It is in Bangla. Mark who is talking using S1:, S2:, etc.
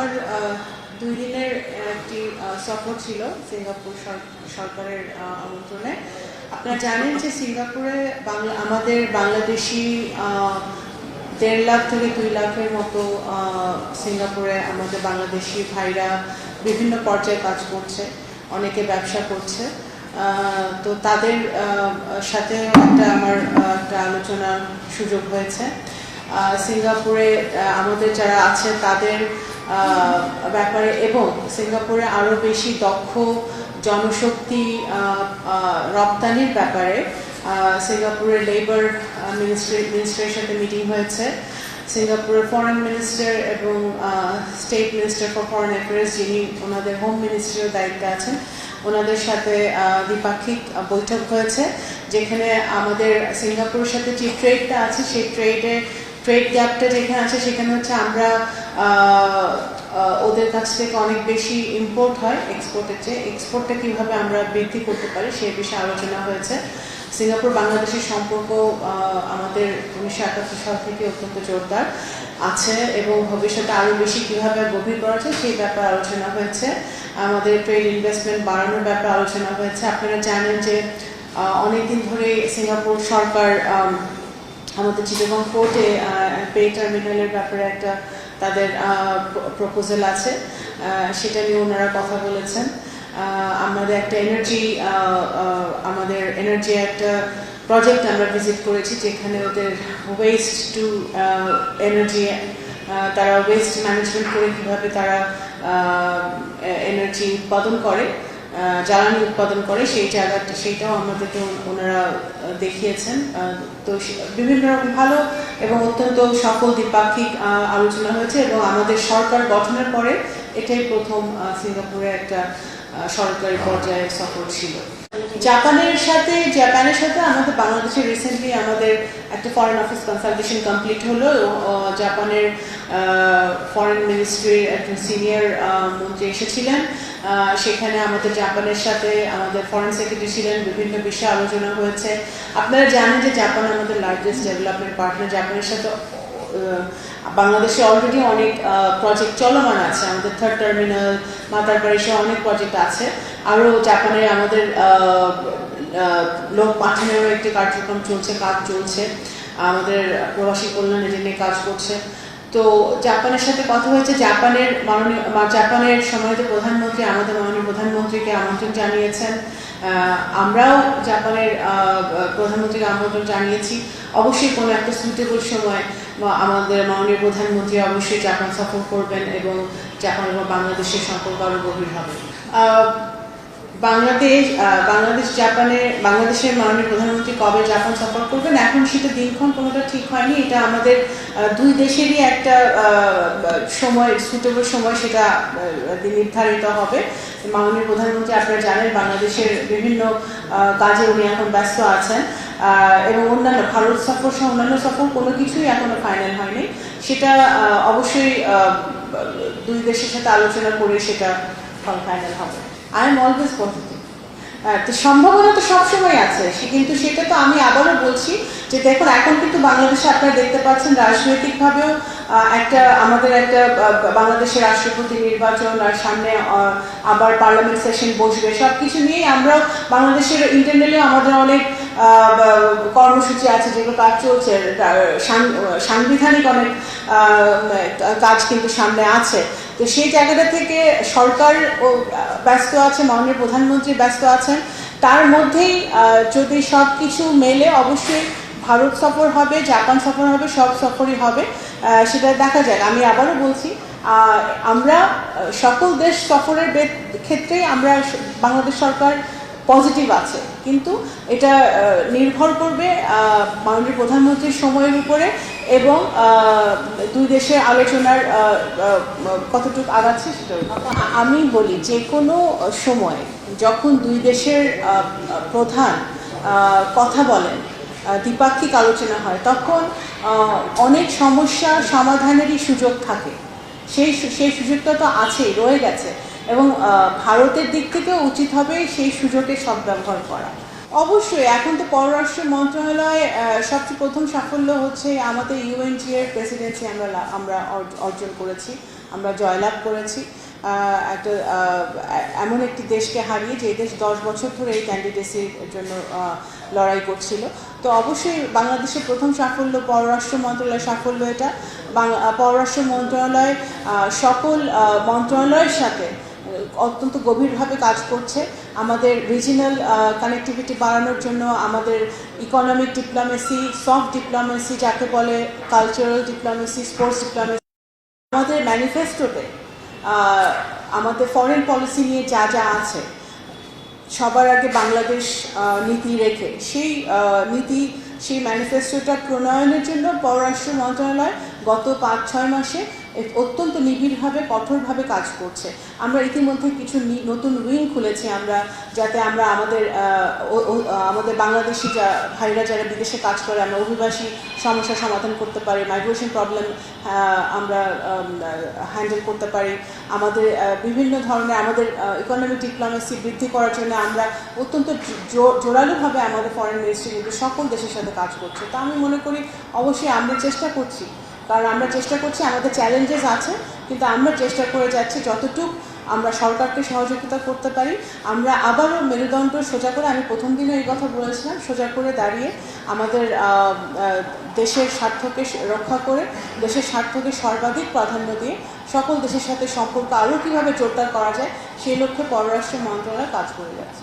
S1: আমার 2 দিনের একটি সফর ছিল সিঙ্গাপুর সরকারের আমন্ত্রণে। আপনারা জানেন যে সিঙ্গাপুরে আমাদের বাংলাদেশি 1.5 লাখ থেকে 2 লাখের মতো সিঙ্গাপুরে আমাদের বাংলাদেশি ভাইরা বিভিন্ন পর্যায়ে কাজ করছে, অনেকে ব্যবসা করছে। তো তাদের সাথে আমার একটা আলোচনার সুযোগ হয়েছে। সিঙ্গাপুরে আমাদের যারা আছে তাদের ব্যাপারে এবং সিঙ্গাপুরে আরও বেশি দক্ষ জনশক্তি রপ্তানির ব্যাপারে সিঙ্গাপুরের লেবার মিনিস্ট্রির সাথে মিটিং হয়েছে। সিঙ্গাপুরের ফরেন মিনিস্টার এবং state minister for foreign affairs, যিনি ওনাদের হোম মিনিস্ট্রির দায়িত্বে আছেন, ওনাদের সাথে দ্বিপাক্ষিক বৈঠক হয়েছে, যেখানে আমাদের সিঙ্গাপুরের সাথে যে ট্রেডটা আছে সেই ট্রেড গ্যাপটা যেখানে আছে সেখানে হচ্ছে আমরা ওদের কাছ থেকে অনেক বেশি ইম্পোর্ট হয় এক্সপোর্টের চেয়ে। এক্সপোর্টটা কীভাবে আমরা বৃদ্ধি করতে পারি সেই বিষয়ে আলোচনা হয়েছে। সিঙ্গাপুর বাংলাদেশের সম্পর্ক আমাদের 1971 সাল থেকে অত্যন্ত জোরদার আছে এবং ভবিষ্যতে আরও বেশি কীভাবে গভীর করা যায় সেই ব্যাপারে আলোচনা হয়েছে। আমাদের ট্রেড ইনভেস্টমেন্ট বাড়ানোর ব্যাপারে আলোচনা হয়েছে। আপনারা জানেন যে অনেকদিন ধরে সিঙ্গাপুর সরকার আমাদের চিটাগং পোর্টে পে টার্মিনালের ব্যাপারে একটা তাদের প্রপোজাল আছে, সেটা নিয়ে ওনারা কথা বলেছেন। আমাদের একটা এনার্জি একটা প্রজেক্ট আমরা ভিজিট করেছি, যেখানে ওদের ওয়েস্ট টু এনার্জি, তারা ওয়েস্ট ম্যানেজমেন্ট করে কীভাবে তারা এনার্জি উৎপাদন করে, জ্বালানি উৎপাদন করে সেইটাও আমাদেরকে ওনারা দেখিয়েছেন। তো বিভিন্ন রকম ভালো এবং অত্যন্ত সফল দ্বিপাক্ষিক আলোচনা হয়েছে এবং আমাদের সরকার গঠনের পরে এটাই প্রথম সিঙ্গাপুরে একটা সরকারি পর্যায়ে সফর ছিল। জাপানের সাথে আমাদের বাংলাদেশে রিসেন্টলি আমাদের একটা ফরেন অফিস কনসালটেশন কমপ্লিট হলো। জাপানের ফরেন মিনিস্ট্রির একজন সিনিয়র মন্ত্রী এসেছিলেন, সেখানে আমাদের জাপানের সাথে আমাদের ফরেন সেক্রেটারি ছিলেন, বিভিন্ন বিষয়ে আলোচনা হয়েছে। আপনারা জানেন যে জাপান আমাদের লার্জেস্ট ডেভেলপমেন্ট পার্টনার। জাপানের সাথে বাংলাদেশে অলরেডি অনেক প্রজেক্ট চলমান আছে, আমাদের 3rd টার্মিনাল, মাতারবাড়ি সহ অনেক প্রজেক্ট আছে। আরও জাপানে আমাদের লোক পাঠানোর একটি কার্যক্রম কাজ চলছে, আমাদের প্রবাসী কল্যাণ এজেন্ট নিয়ে কাজ করছে। তো জাপানের সাথে কথা হয়েছে। জাপানের সম্মানিত প্রধানমন্ত্রী আমাদের মাননীয় প্রধানমন্ত্রীকে আমন্ত্রণ জানিয়েছেন, আমরাও জাপানের প্রধানমন্ত্রীকে আমন্ত্রণ জানিয়েছি। অবশ্যই কোনো একটা সুইটেবল সময় আমাদের মাননীয় প্রধানমন্ত্রী অবশ্যই জাপান সফর করবেন এবং জাপান এবং বাংলাদেশের সম্পর্ক আরও গভীর হবে। বাংলাদেশের মাননীয় প্রধানমন্ত্রী কবে জাপান সফর করবেন এখন সেটা দিনক্ষণ কোনোটা ঠিক হয়নি। এটা আমাদের দুই দেশেরই একটা সময়, সুইটেবল সময়, সেটা নির্ধারিত হবে। মাননীয় প্রধানমন্ত্রী আপনারা জানেন বাংলাদেশের বিভিন্ন কাজে উনি এখন ব্যস্ত আছেন এবং অন্যান্য ভারত সফর সহ অন্যান্য সফর কোনো কিছুই এখনো ফাইনাল হয়নি। সেটা অবশ্যই দুই দেশের সাথে আলোচনা করে সেটা ফাইনাল হবে। I am always positive. তো সম্ভাবনা তো সবসময় আছে, কিন্তু সেটা তো আমি আবারও বলছি যে দেখুন, এখন কিন্তু বাংলাদেশে আপনারা দেখতে পাচ্ছেন রাজনৈতিকভাবেও আমাদের একটা বাংলাদেশের রাষ্ট্রপতি নির্বাচন, আর সামনে আবার পার্লামেন্ট সেশন বসবে। সব কিছু নিয়েই আমরা বাংলাদেশের ইন্টারনালিও আমাদের অনেক কর্মসূচি আছে, যেগুলো কাজ চলছে, সাংবিধানিক অনেক কাজ কিন্তু সামনে আছে। তো সেই জায়গাটা থেকে সরকার ব্যস্ত আছে, মাননীয় প্রধানমন্ত্রী ব্যস্ত আছেন। তার মধ্যেই যদি সব কিছু মেলে অবশ্যই ভারত সফর হবে, জাপান সফর হবে, সব সফরই হবে, সেটা দেখা যাক। আমি আবারও বলছি, আমরা সকল দেশ সফরের ক্ষেত্রেই আমরা বাংলাদেশ সরকার পজিটিভ আছে, কিন্তু এটা নির্ভর করবে মাননীয় প্রধানমন্ত্রীর সময়ের উপরে এবং দুই দেশের আলোচনার কতটুকু আগাচ্ছে সেটা। আমি বলি, যে কোনো সময় যখন দুই দেশের প্রধান কথা বলেন, দ্বিপাক্ষিক আলোচনা হয়, তখন অনেক সমস্যা সমাধানেরই সুযোগ থাকে। সেই সুযোগটা তো আছেই, রয়ে গেছে এবং ভারতের দিক থেকেও উচিত হবে সেই সুযোগের সদ্ব্যবহার করা। অবশ্যই এখন তো পররাষ্ট্র মন্ত্রণালয় সবচেয়ে প্রথম সাফল্য হচ্ছে আমাদের ইউএনজি এর প্রেসিডেন্সি আমরা অর্জন করেছি। আমরা জয়লাভ করেছি একটা এমন একটি দেশকে হারিয়ে, যে দেশ 10 বছর ধরে এই ক্যান্ডিডেসির জন্য লড়াই করছিল। তো অবশ্যই বাংলাদেশের প্রথম সাফল্য পররাষ্ট্র মন্ত্রণালয়ের সাফল্য। এটা পররাষ্ট্র মন্ত্রণালয় সকল মন্ত্রণালয়ের সাথে অত্যন্ত গভীরভাবে কাজ করছে আমাদের রিজিনাল কানেক্টিভিটি বাড়ানোর জন্য, আমাদের ইকোনমিক ডিপ্লোমেসি, সফট ডিপ্লোমেসি যাকে বলে, কালচারাল ডিপ্লোমেসি, স্পোর্টস ডিপ্লোমেসি। আমাদের ম্যানিফেস্টোতে আমাদের ফরেন পলিসি নিয়ে যা যা আছে, সবার আগে বাংলাদেশ নীতি রেখে সেই নীতি, সেই ম্যানিফেস্টোটা প্রণয়নের জন্য পররাষ্ট্র মন্ত্রণালয় গত 5-6 মাসে অত্যন্ত নিবিড়ভাবে, কঠোরভাবে কাজ করছে। আমরা ইতিমধ্যে কিছু নতুন উইং খুলেছি আমরা, যাতে আমরা আমাদের বাংলাদেশি ভাইরা যারা বিদেশে কাজ করে, আমরা অভিবাসী সমস্যার সমাধান করতে পারি, মাইগ্রেশন প্রবলেম আমরা হ্যান্ডেল করতে পারি। আমাদের বিভিন্ন ধরনের আমাদের ইকোনমিক ডিপ্লোমেসি বৃদ্ধি করার জন্য আমরা অত্যন্ত জোরালোভাবে আমাদের ফরেন মিনিস্ট্রি কিন্তু সকল দেশের সাথে কাজ করছে। তা আমি মনে করি অবশ্যই আমরা চেষ্টা করছি, কারণ আমরা চেষ্টা করছি, আমাদের চ্যালেঞ্জেস আছে, কিন্তু আমরা চেষ্টা করে যাচ্ছি যতটুকু আমরা সরকারকে সহযোগিতা করতে পারি। আমরা আবারও মেরুদণ্ড সোজা করে, আমি প্রথম দিনে এই কথা বলেছিলাম, সোজা করে দাঁড়িয়ে আমাদের দেশের স্বার্থকে রক্ষা করে, দেশের স্বার্থকে সর্বাধিক প্রাধান্য দিয়ে সকল দেশের সাথে সম্পর্ক আরও কীভাবে জোরদার করা যায় সেই লক্ষ্যে পররাষ্ট্র মন্ত্রণালয় কাজ করে যাচ্ছে।